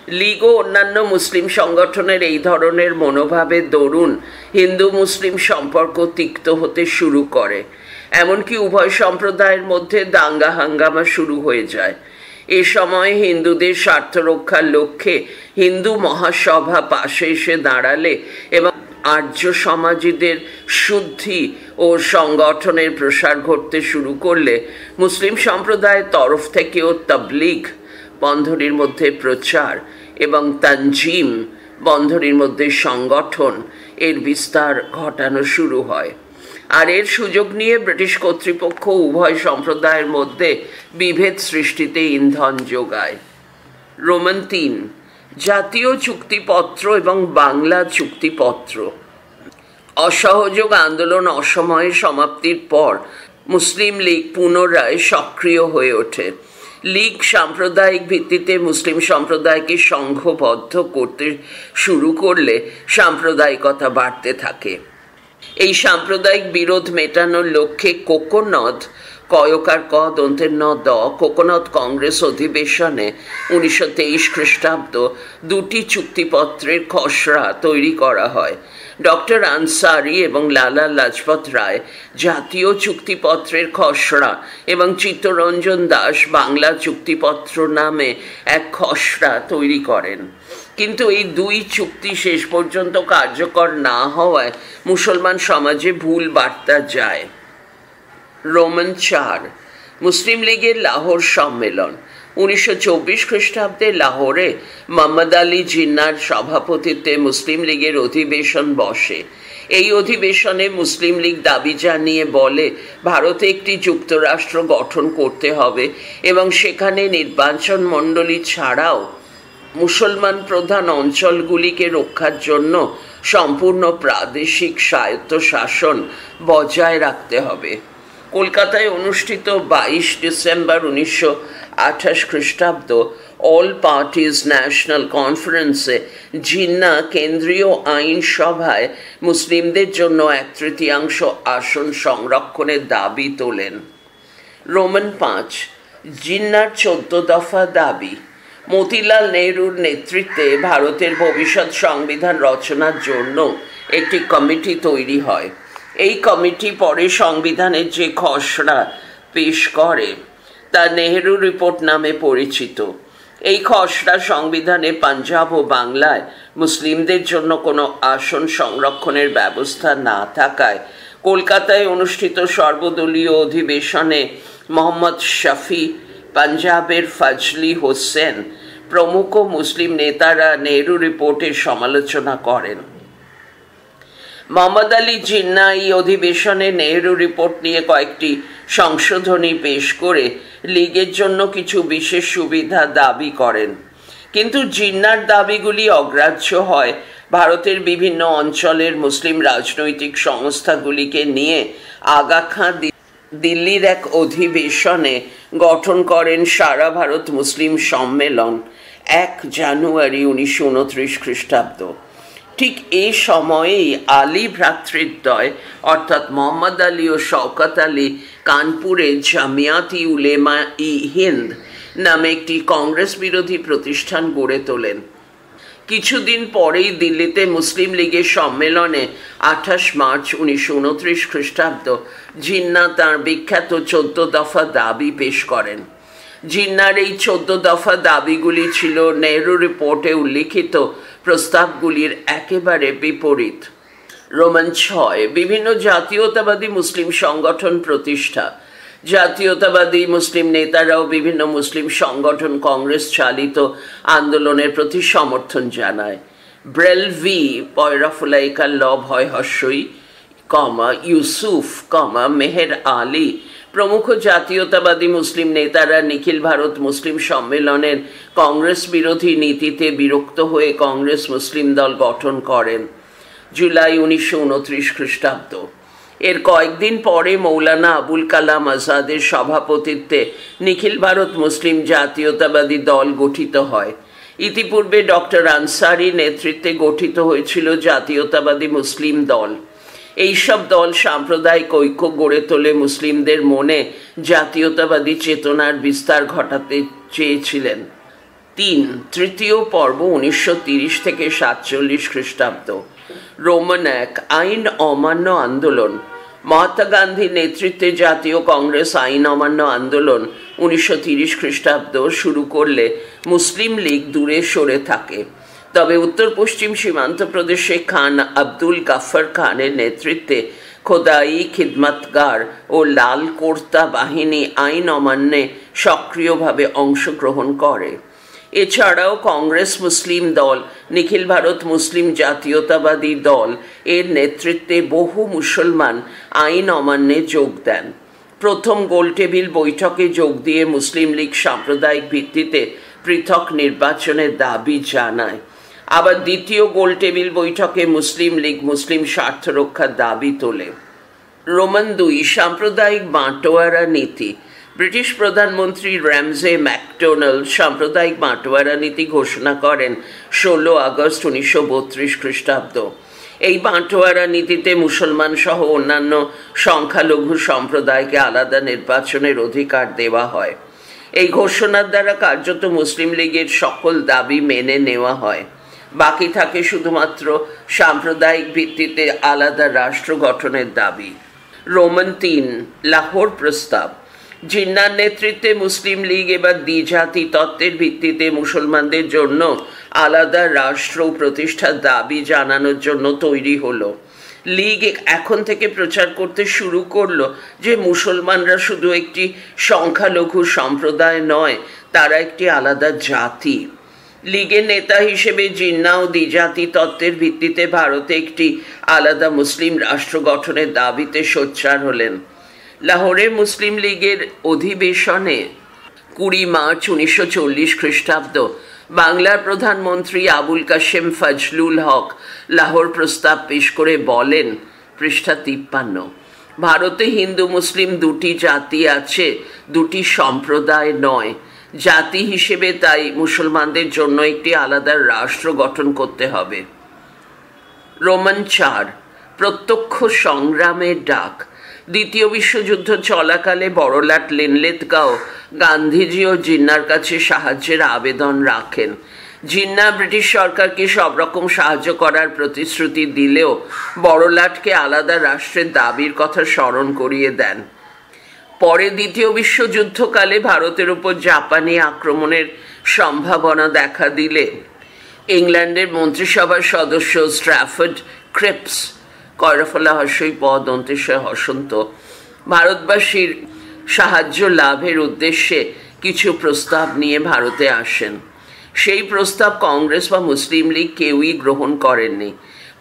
লীগ ও অন্যান্য মুসলিম সংগঠনের এই ধরনের মনোভাবের দরুন হিন্দু মুসলিম সম্পর্ক তিক্ত হতে শুরু করে, এমনকি উভয় সম্প্রদায়ের মধ্যে দাঙ্গা হাঙ্গামা শুরু হয়ে যায়। এ সময় হিন্দুদের স্বার্থ রক্ষার লক্ষ্যে হিন্দু মহাসভা পাশে এসে দাঁড়ালে এবং আর্য সমাজীদের শুদ্ধি ও সংগঠনের প্রসার ঘটতে শুরু করলে মুসলিম সম্প্রদায়ের তরফ থেকেও তাবলীগ বন্ধনীর মধ্যে প্রচার এবং তানজিম বন্ধনীর মধ্যে সংগঠন এর বিস্তার ঘটানো শুরু হয়। আর এর সুযোগ নিয়ে ব্রিটিশ কর্তৃপক্ষ উভয় সম্প্রদায়ের মধ্যে বিভেদ সৃষ্টিতে ইন্ধন যোগায়। রোমান 3 জাতীয় চুক্তিপত্র এবং বাংলা চুক্তিপত্র। অসহযোগ আন্দোলন অসময়ে সমাপ্তির পর মুসলিম লীগ পুনরায় সক্রিয় হয়ে ওঠে। লীগ সাম্প্রদায়িক ভিত্তিতে মুসলিম সম্প্রদায়কে সংঘবদ্ধ করতে শুরু করলে সাম্প্রদায়িকতা বাড়তে থাকে। এই সাম্প্রদায়িক বিরোধ মেটানোর লক্ষ্যে কোকোনদ কয়কার ক দন্তের ন দ কোকোনদ কংগ্রেস অধিবেশনে 1923 খ্রিস্টাব্দ দুটি চুক্তিপত্রের খসড়া তৈরি করা হয়। ডক্টর আনসারি এবং লালা লাজপত রায় জাতীয় চুক্তিপত্রের খসড়া এবং চিত্তরঞ্জন দাস বাংলা চুক্তিপত্র নামে এক খসড়া তৈরি করেন। কিন্তু এই দুই চুক্তি শেষ পর্যন্ত কার্যকর না হওয়ায় মুসলমান সমাজে ভুল বার্তা যায়। রোমান 4 মুসলিম লীগের লাহোর সম্মেলন। 1924 খ্রিস্টাব্দে লাহোরে মোহাম্মদ আলী জিন্নার সভাপতিত্বে মুসলিম লীগের অধিবেশন বসে। এই অধিবেশনে মুসলিম লীগ দাবি জানিয়ে বলে ভারতে একটি যুক্তরাষ্ট্র গঠন করতে হবে এবং সেখানে নির্বাচন মণ্ডলী ছাড়াও মুসলমান প্রধান অঞ্চলগুলিকে রক্ষার জন্য সম্পূর্ণ প্রাদেশিক স্বায়ত্তশাসন বজায় রাখতে হবে। কলকাতায় অনুষ্ঠিত 22 ডিসেম্বর 1928 খ্রিস্টাব্দ অল পার্টিজ ন্যাশনাল কনফারেন্সে জিন্না কেন্দ্রীয় আইনসভায় মুসলিমদের জন্য 1/3 আসন সংরক্ষণের দাবি তোলেন। রোমান 5 জিন্নার 14 দফা দাবি। মতিলাল নেহরুর নেতৃত্বে ভারতের ভবিষ্যৎ সংবিধান রচনার জন্য একটি কমিটি তৈরি হয়। এই কমিটি পরে সংবিধানের যে খসড়া পেশ করে তা নেহেরু রিপোর্ট নামে পরিচিত। এই খসড়া সংবিধানে পাঞ্জাব ও বাংলায় মুসলিমদের জন্য কোনো আসন সংরক্ষণের ব্যবস্থা না থাকায় কলকাতায় অনুষ্ঠিত সর্বদলীয় অধিবেশনে মোহাম্মদ শফি, পাঞ্জাবের ফজলি হোসেন প্রমুখ মুসলিম নেতারা নেহেরু রিপোর্টের সমালোচনা করেন। মোহাম্মদ আলী জিন্না এই অধিবেশনে নেহেরু রিপোর্ট নিয়ে কয়েকটি সংশোধনী পেশ করে লীগের জন্য কিছু বিশেষ সুবিধা দাবি করেন, কিন্তু জিন্নার দাবিগুলি অগ্রাহ্য হয়। ভারতের বিভিন্ন অঞ্চলের মুসলিম রাজনৈতিক সংস্থাগুলিকে নিয়ে আগা খাঁ দিল্লির এক অধিবেশনে গঠন করেন সারা ভারত মুসলিম সম্মেলন 1 জানুয়ারি 1929 খ্রিস্টাব্দ। ঠিক এই সময়েই আলী ভ্রাতৃদ্বয় অর্থাৎ মোহাম্মদ আলী ও শওকত আলী কানপুরে জামিয়াত-ই উলেমা-ই-হিন্দ নামে একটি কংগ্রেস বিরোধী প্রতিষ্ঠান গড়ে তোলেন। কিছুদিন পরেই দিল্লিতে মুসলিম লীগের সম্মেলনে 28 মার্চ 1929 খ্রিস্টাব্দ জিন্না তাঁর বিখ্যাত 14 দফা দাবি পেশ করেন। জিন্নার এই 14 দফা দাবিগুলি ছিল নেহরু রিপোর্টে উল্লিখিত প্রস্তাবগুলির একেবারে বিপরীত। রোমান 6 বিভিন্ন জাতীয়তাবাদী মুসলিম সংগঠন প্রতিষ্ঠা। জাতীয়তাবাদী মুসলিম নেতারাও বিভিন্ন মুসলিম সংগঠন কংগ্রেস চালিত আন্দোলনের প্রতি সমর্থন জানায়। ব্রেলভি পয়রাফুলাইকার ল ভয় হস্যই ইউসুফ মেহের আলী প্রমুখ জাতীয়তাবাদী মুসলিম নেতারা নিখিল ভারত মুসলিম সম্মেলনের কংগ্রেস বিরোধী নীতিতে বিরক্ত হয়ে কংগ্রেস মুসলিম দল গঠন করেন জুলাই 1929 খ্রিস্টাব্দ। এর কয়েকদিন পরে মৌলানা আবুল কালাম আজাদের সভাপতিত্বে নিখিল ভারত মুসলিম জাতীয়তাবাদী দল গঠিত হয়। ইতিপূর্বে ডক্টর আনসারি নেতৃত্বে গঠিত হয়েছিল জাতীয়তাবাদী মুসলিম দল। এইসব দল সাম্প্রদায়িক ঐক্য গড়ে তোলে মুসলিমদের মনে জাতীয়তাবাদী চেতনার বিস্তার ঘটাতে চেয়েছিলেন। তিন, তৃতীয় পর্ব 1930 থেকে 47 খ্রিস্টাব্দ। রোমান এক, আইন অমান্য আন্দোলন। মহাত্মা গান্ধীর নেতৃত্বে জাতীয় কংগ্রেস আইন অমান্য আন্দোলন 1930 খ্রিস্টাব্দ শুরু করলে মুসলিম লীগ দূরে সরে থাকে। তবে উত্তর পশ্চিম সীমান্ত প্রদেশে খান আব্দুল গাফর খানের নেতৃত্বে খোদাই খিদমতগার ও লাল কোর্তা বাহিনী আইন অমান্যে সক্রিয়ভাবে অংশগ্রহণ করে। এছাড়াও কংগ্রেস মুসলিম দল, নিখিল ভারত মুসলিম জাতীয়তাবাদী দল এর নেতৃত্বে বহু মুসলমান আইন অমান্যে যোগ দেন। প্রথম গোলটেবিল বৈঠকে যোগ দিয়ে মুসলিম লীগ সাম্প্রদায়িক ভিত্তিতে পৃথক নির্বাচনের দাবি জানায়। আবার দ্বিতীয় গোলটেবিল বৈঠকে মুসলিম লীগ মুসলিম স্বার্থ রক্ষার দাবি তোলে। রোমান দুই, সাম্প্রদায়িক বাঁটোয়ারা নীতি। ব্রিটিশ প্রধানমন্ত্রী র্যামজে ম্যাকডোনাল্ড সাম্প্রদায়িক বাঁটোয়ারা নীতি ঘোষণা করেন 16 আগস্ট 1932 খ্রিস্টাব্দ। এই বাঁটোয়ারা নীতিতে মুসলমান সহ অন্যান্য সংখ্যালঘু সম্প্রদায়কে আলাদা নির্বাচনের অধিকার দেওয়া হয়। এই ঘোষণার দ্বারা কার্যত মুসলিম লীগের সকল দাবি মেনে নেওয়া হয়। বাকি থাকে শুধুমাত্র সাম্প্রদায়িক ভিত্তিতে আলাদা রাষ্ট্র গঠনের দাবি। রোমান তিন, লাহোর প্রস্তাব। জিন্নার নেতৃত্বে মুসলিম লীগ এবার দ্বিজাতি তত্ত্বের ভিত্তিতে মুসলমানদের জন্য আলাদা রাষ্ট্র প্রতিষ্ঠার দাবি জানানোর জন্য তৈরি হলো। লীগ এখন থেকে প্রচার করতে শুরু করলো যে মুসলমানরা শুধু একটি সংখ্যালঘু সম্প্রদায় নয়, তারা একটি আলাদা জাতি। লীগের নেতা হিসেবে জিন্না ও দ্বিজাতি তত্ত্বের ভিত্তিতে ভারতে একটি আলাদা মুসলিম রাষ্ট্র গঠনের দাবিতে সোচ্চার হলেন। লাহোরে মুসলিম লীগের অধিবেশনে 20 মার্চ 1940 খ্রিস্টাব্দ বাংলার প্রধানমন্ত্রী আবুল কাশেম ফজলুল হক লাহোর প্রস্তাব পেশ করে বলেন, পৃষ্ঠা 53, ভারতে হিন্দু মুসলিম দুটি জাতি আছে, দুটি সম্প্রদায় নয়। জাতি হিসেবে তাই মুসলমানদের জন্য একটি আলাদা রাষ্ট্র গঠন করতে হবে। রোমান চার, প্রত্যক্ষ সংগ্রামের ডাক। দ্বিতীয় বিশ্বযুদ্ধ চলাকালে বড়লাট লিনলিথগাও গান্ধীজি ও জিন্নার কাছে সাহায্যের আবেদন রাখেন। জিন্না ব্রিটিশ সরকারকে সব রকম সাহায্য করার প্রতিশ্রুতি দিলেও বড়লাটকে আলাদা রাষ্ট্রের দাবির কথা স্মরণ করিয়ে দেন। পরে দ্বিতীয় বিশ্বযুদ্ধকালে ভারতের উপর জাপানি আক্রমণের সম্ভাবনা দেখা দিলে ইংল্যান্ডের মন্ত্রিসভার সদস্য স্ট্র্যাফোর্ড ক্রিপস, কয়রাফলা হর্ষই পদ অন্তেশ্বর হসন্ত, ভারতবাসীর সাহায্য লাভের উদ্দেশ্যে কিছু প্রস্তাব নিয়ে ভারতে আসেন। সেই প্রস্তাব কংগ্রেস বা মুসলিম লীগ কেউই গ্রহণ করেননি।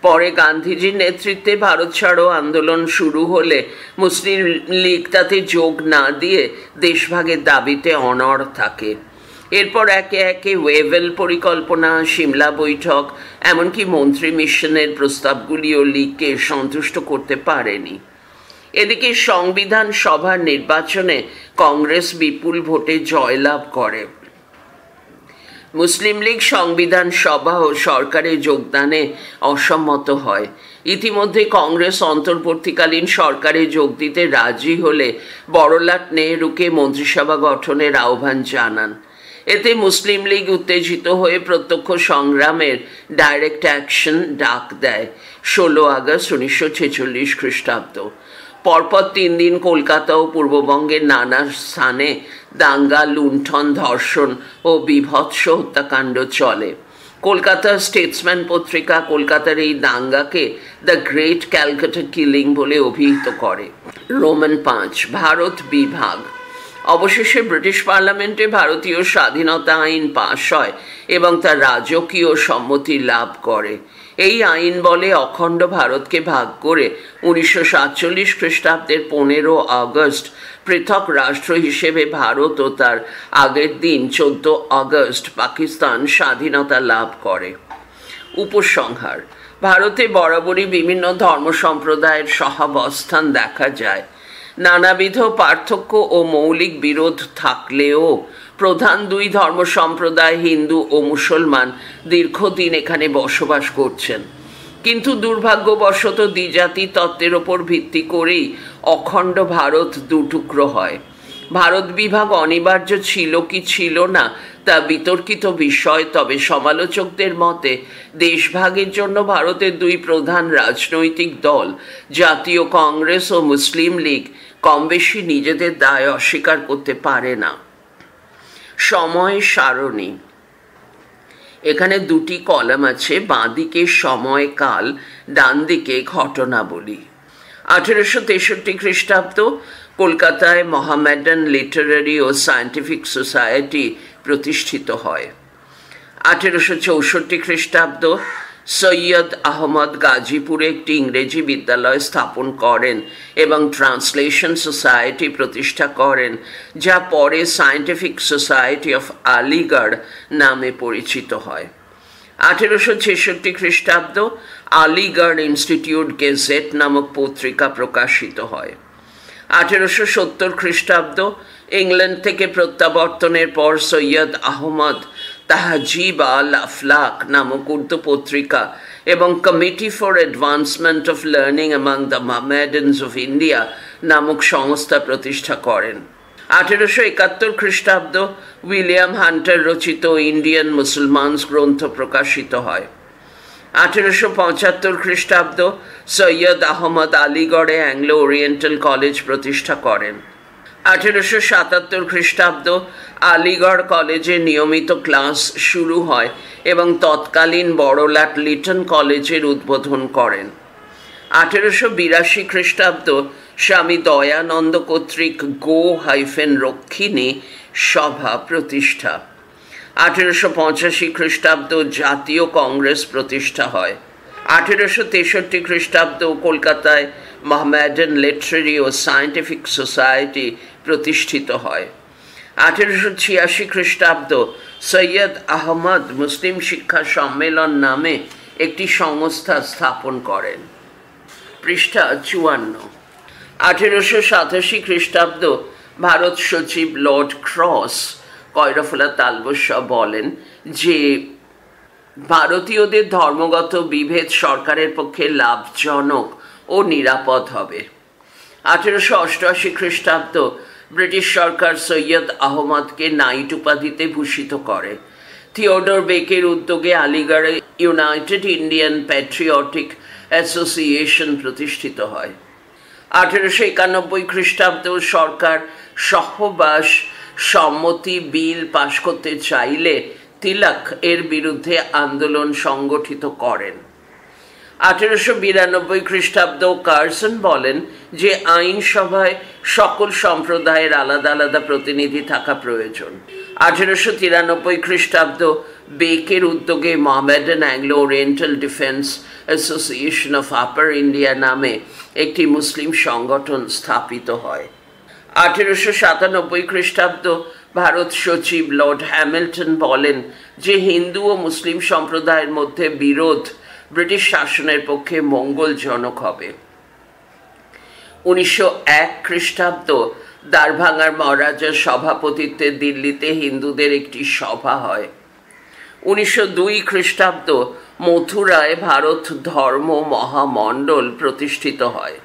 পরে গান্ধীজির নেতৃত্বে ভারত ছাড়ো আন্দোলন শুরু হলে মুসলিম লীগ তাতে যোগ না দিয়ে দেশভাগের দাবিতে অনড় থাকে। এরপর একে একে ওয়েভেল পরিকল্পনা, সিমলা বৈঠক, এমনকি মন্ত্রী মিশনের প্রস্তাবগুলিও লীগকে সন্তুষ্ট করতে পারেনি। এদিকে সংবিধান সভার নির্বাচনে কংগ্রেস বিপুল ভোটে জয়লাভ করে। মুসলিম লীগ সংবিধান সভা ও সরকারে যোগদানে অসম্মত হয়। ইতিমধ্যে কংগ্রেস অন্তর্বর্তীকালীন সরকারে যোগ দিতে রাজি হলে বড়লাট নেহরুকে মন্ত্রিসভা গঠনের আহ্বান জানান। এতে মুসলিম লীগ উত্তেজিত হয়ে প্রত্যক্ষ সংগ্রামের ডাইরেক্ট অ্যাকশন ডাক দেয় 16 আগস্ট 1946 খ্রিস্টাব্দ। পরপর 3 দিন কলকাতা ও পূর্ববঙ্গের নানা স্থানে দাঙ্গা, লুণ্ঠন, ধর্ষণ ও বীভৎস হত্যাকাণ্ড চলে। কলকাতার স্টেটসম্যান পত্রিকা কলকাতার এই দাঙ্গাকে দ্য গ্রেট ক্যালকাটা কিলিং বলে অভিহিত করে। রোমান 5, ভারত বিভাগ। অবশেষে ব্রিটিশ পার্লামেন্টে ভারতীয় স্বাধীনতা আইন পাশ হয় এবং তা রাজকীয় সম্মতি লাভ করে। এই আইন বলে অখণ্ড ভারতকে ভাগ করে 1947 খ্রিস্টাব্দের 15 আগস্ট পৃথক রাষ্ট্র হিসেবে ভারত ও তার আগের দিন 14 আগস্ট পাকিস্তান স্বাধীনতা লাভ করে। উপসংহার: ভারতে বরাবরই বিভিন্ন ধর্ম সম্প্রদায়ের সহাবস্থান দেখা যায়। নানাবিধ পার্থক্য ও মৌলিক বিরোধ থাকলেও প্রধান দুই ধর্ম সম্প্রদায় হিন্দু ও মুসলমান দীর্ঘদিন এখানে বসবাস করছেন। কিন্তু দুর্ভাগ্যবশত দ্বিজাতি তত্ত্বের ওপর ভিত্তি করেই অখণ্ড ভারত দুটুকরো হয়। ভারত বিভাগ অনিবার্য ছিল কি ছিল না তা বিতর্কিত বিষয়, তবে সমালোচকদের মতে দেশভাগের জন্য ভারতের দুই প্রধান রাজনৈতিক দল জাতীয় কংগ্রেস ও মুসলিম লীগ কম বেশি নিজেদের দায় অস্বীকার করতে পারে না। সময় সারণী, এখানে দুটি কলাম আছে, বাঁদিকে সময়কাল, ডান দিকে ঘটনাবলী। 1863 খ্রিস্টাব্দ কলকাতায় মোহামেডান লিটারারি ও সায়েন্টিফিক সোসাইটি প্রতিষ্ঠিত হয়। 1864 খ্রিস্টাব্দ সৈয়দ আহমদ গাজীপুরে একটি ইংরেজি বিদ্যালয় স্থাপন করেন এবং ট্রান্সলেশন সোসাইটি প্রতিষ্ঠা করেন, যা পরে সায়েন্টিফিক সোসাইটি অফ আলিগড় নামে পরিচিত হয়। 1866 খ্রিস্টাব্দ আলিগড় ইনস্টিটিউট গেজেট নামক পত্রিকা প্রকাশিত হয়। 1870 খ্রিস্টাব্দ ইংল্যান্ড থেকে প্রত্যাবর্তনের পর সৈয়দ আহমদ তাহজিব আল আফলাক নামক উর্দু পত্রিকা এবং committee for advancement of learning among the Mohammedans of India নামক সংস্থা প্রতিষ্ঠা করেন। 1871 খ্রিস্টাব্দ উইলিয়াম হান্টার রচিত ইন্ডিয়ান মুসলমানস গ্রন্থ প্রকাশিত হয়। 1875 খ্রিস্টাব্দ সৈয়দ আহমদ আলিগড়ে অ্যাংলো ওরিয়েন্টাল কলেজ প্রতিষ্ঠা করেন। 1877 খ্রিস্টাব্দ আলিগড় কলেজে নিয়মিত ক্লাস শুরু হয় এবং তৎকালীন বড়লাট লিটন কলেজের উদ্বোধন করেন। 1882 খ্রিস্টাব্দ স্বামী দয়ানন্দ কর্তৃক গো-রক্ষিণী সভা প্রতিষ্ঠা। 1885 খ্রিস্টাব্দ জাতীয় কংগ্রেস প্রতিষ্ঠা হয়। 1863 খ্রিস্টাব্দ কলকাতায় মোহামেডান লিটারারি ও সায়েন্টিফিক সোসাইটি প্রতিষ্ঠিত হয়। 1886 খ্রিস্টাব্দ সৈয়দ আহমদ মুসলিম শিক্ষা সম্মেলন নামে একটি সংস্থা স্থাপন করেন। পৃষ্ঠা 54। 1887 খ্রিস্টাব্দ ভারত সচিব লর্ড ক্রস কয়রাফুলা তালবস্যা বলেন যে ভারতীয়দের ধর্মগত বিভেদ সরকারের পক্ষে লাভজনক ও নিরাপদ হবে। 1888 খ্রিস্টাব্দ ব্রিটিশ সরকার সৈয়দ আহমদকে নাইট উপাধিতে ভূষিত করে। থিওডর বেকের উদ্যোগে আলিগড়ে ইউনাইটেড ইন্ডিয়ান প্যাট্রিয়টিক অ্যাসোসিয়েশন প্রতিষ্ঠিত হয়। 1891 খ্রিস্টাব্দ সরকার সহবাস সম্মতি বিল পাশ করতে চাইলে তিলক এর বিরুদ্ধে আন্দোলন সংগঠিত করেন। 1892 খ্রিস্টাব্দ কার্সন বলেন যে আইনসভায় সকল সম্প্রদায়ের আলাদা আলাদা প্রতিনিধি থাকা প্রয়োজন। 1893 খ্রিস্টাব্দ বেকের উদ্যোগে Mohammedan Anglo oriental defence association of upper India নামে একটি মুসলিম সংগঠন স্থাপিত হয়। 1897 খ্রিস্টাব্দ ভারত সচিব লর্ড হ্যামিল্টন বলেন যে হিন্দু ও মুসলিম সম্প্রদায়ের মধ্যে বিরোধ ব্রিটিশ শাসনের পক্ষে মঙ্গলজনক হবে। 1901 খ্রিস্টাব্দ দ্বারভাঙার মহারাজার সভাপতিত্বে দিল্লিতে হিন্দুদের একটি সভা হয়। 1902 খ্রিস্টাব্দ মথুরায় ভারত ধর্ম মহামণ্ডল প্রতিষ্ঠিত হয়।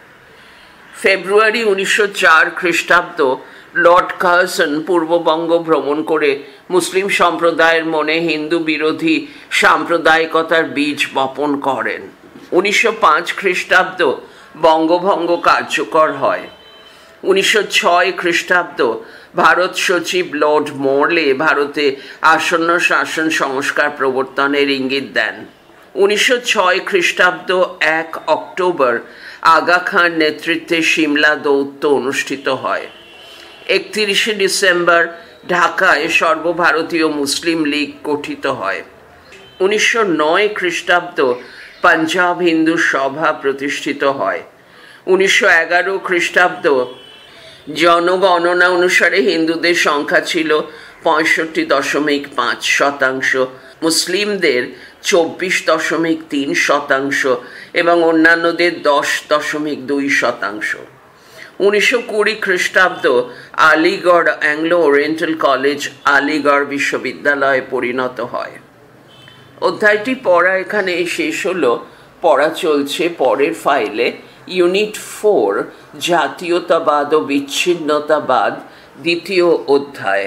ফেব্রুয়ারি 1904 খ্রিস্টাব্দ লর্ড কার্সন পূর্ববঙ্গ ভ্রমণ করে মুসলিম সম্প্রদায়ের মনে হিন্দু বিরোধী সাম্প্রদায়িকতার বীজ বপন করেন। 1905 খ্রিস্টাব্দ বঙ্গভঙ্গ কার্যকর হয়। 1906 খ্রিস্টাব্দ ভারত সচিব লর্ড মোরলে ভারতে আসন্ন শাসন সংস্কার প্রবর্তনের ইঙ্গিত দেন। 1906 খ্রিস্টাব্দ 1 অক্টোবর আগা খাঁর নেতৃত্বে সিমলা দৌত্য অনুষ্ঠিত হয়। 31 ডিসেম্বর ঢাকায় সর্বভারতীয় মুসলিম লীগ গঠিত হয়। 1909 খ্রিস্টাব্দ পাঞ্জাব হিন্দু সভা প্রতিষ্ঠিত হয়। 1911 খ্রিস্টাব্দ জনগণনা অনুসারে হিন্দুদের সংখ্যা ছিল 65.5%, মুসলিমদের 24.3% এবং অন্যান্যদের 10.2%। 1920 খ্রিস্টাব্দ Aligarh Anglo Oriental college Aligarh বিশ্ববিদ্যালয়ে পরিণত হয়। অধ্যায়টি পড়া এখানে শেষ হলো। পড়া চলছে পরের ফাইলে ইউনিট 4 জাতীয়তাবাদ ও বিচ্ছিন্নতাবাদ দ্বিতীয় অধ্যায়।